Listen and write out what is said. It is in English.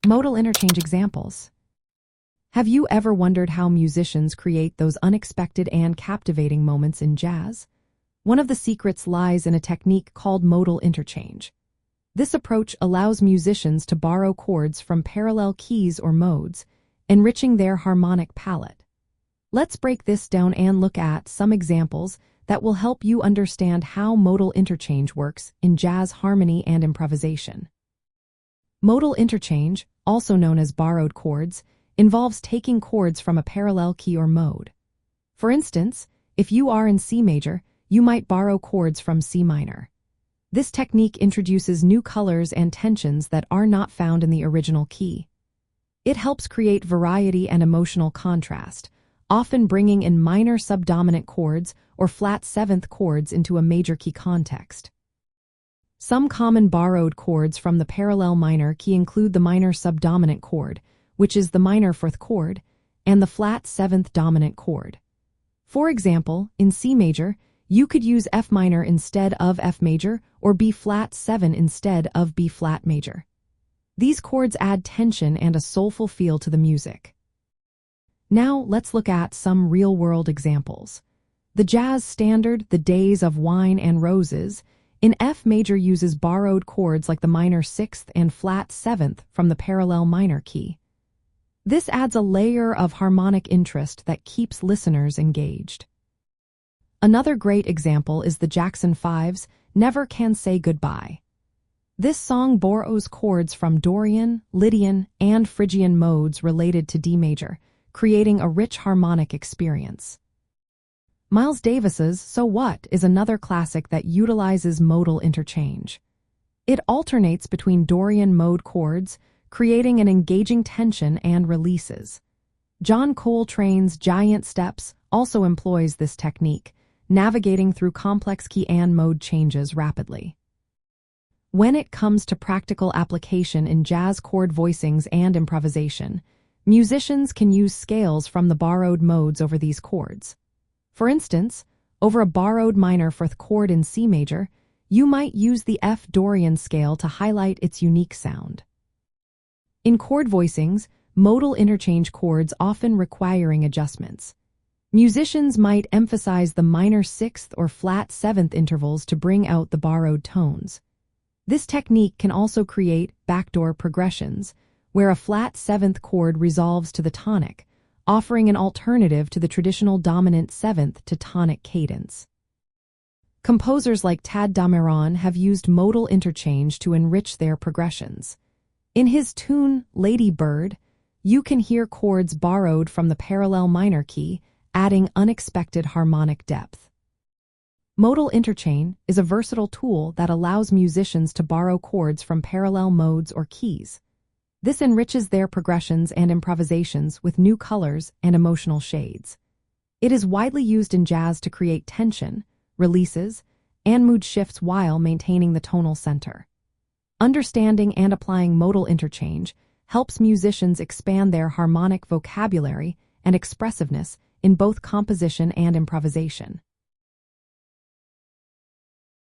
Modal interchange examples. Have you ever wondered how musicians create those unexpected and captivating moments in jazz? One of the secrets lies in a technique called modal interchange. This approach allows musicians to borrow chords from parallel keys or modes, enriching their harmonic palette. Let's break this down and look at some examples that will help you understand how modal interchange works in jazz harmony and improvisation. Modal interchange, also known as borrowed chords, involves taking chords from a parallel key or mode. For instance, if you are in C major, you might borrow chords from C minor. This technique introduces new colors and tensions that are not found in the original key. It helps create variety and emotional contrast, often bringing in minor subdominant chords or flat seventh chords into a major key context. Some common borrowed chords from the parallel minor key include the minor subdominant chord, which is the minor fourth chord, and the flat seventh dominant chord. For example, in C major, you could use F minor instead of F major or B flat 7 instead of B flat major. These chords add tension and a soulful feel to the music. Now let's look at some real-world examples. The jazz standard, The Days of Wine and Roses, in F major uses borrowed chords like the minor sixth and flat seventh from the parallel minor key. This adds a layer of harmonic interest that keeps listeners engaged. Another great example is the Jackson 5's Never Can Say Goodbye. This song borrows chords from Dorian, Lydian, and Phrygian modes related to D major, creating a rich harmonic experience. Miles Davis's So What is another classic that utilizes modal interchange. It alternates between Dorian mode chords, creating an engaging tension and releases. John Coltrane's Giant Steps also employs this technique, navigating through complex key and mode changes rapidly. When it comes to practical application in jazz chord voicings and improvisation, musicians can use scales from the borrowed modes over these chords. For instance, over a borrowed minor fourth chord in C major, you might use the F Dorian scale to highlight its unique sound. In chord voicings, modal interchange chords often requiring adjustments. Musicians might emphasize the minor sixth or flat seventh intervals to bring out the borrowed tones. This technique can also create backdoor progressions, where a flat seventh chord resolves to the tonic, offering an alternative to the traditional dominant seventh to tonic cadence. Composers like Tad Dameron have used modal interchange to enrich their progressions. In his tune, Lady Bird, you can hear chords borrowed from the parallel minor key, adding unexpected harmonic depth. Modal interchange is a versatile tool that allows musicians to borrow chords from parallel modes or keys. This enriches their progressions and improvisations with new colors and emotional shades. It is widely used in jazz to create tension, releases, and mood shifts while maintaining the tonal center. Understanding and applying modal interchange helps musicians expand their harmonic vocabulary and expressiveness in both composition and improvisation.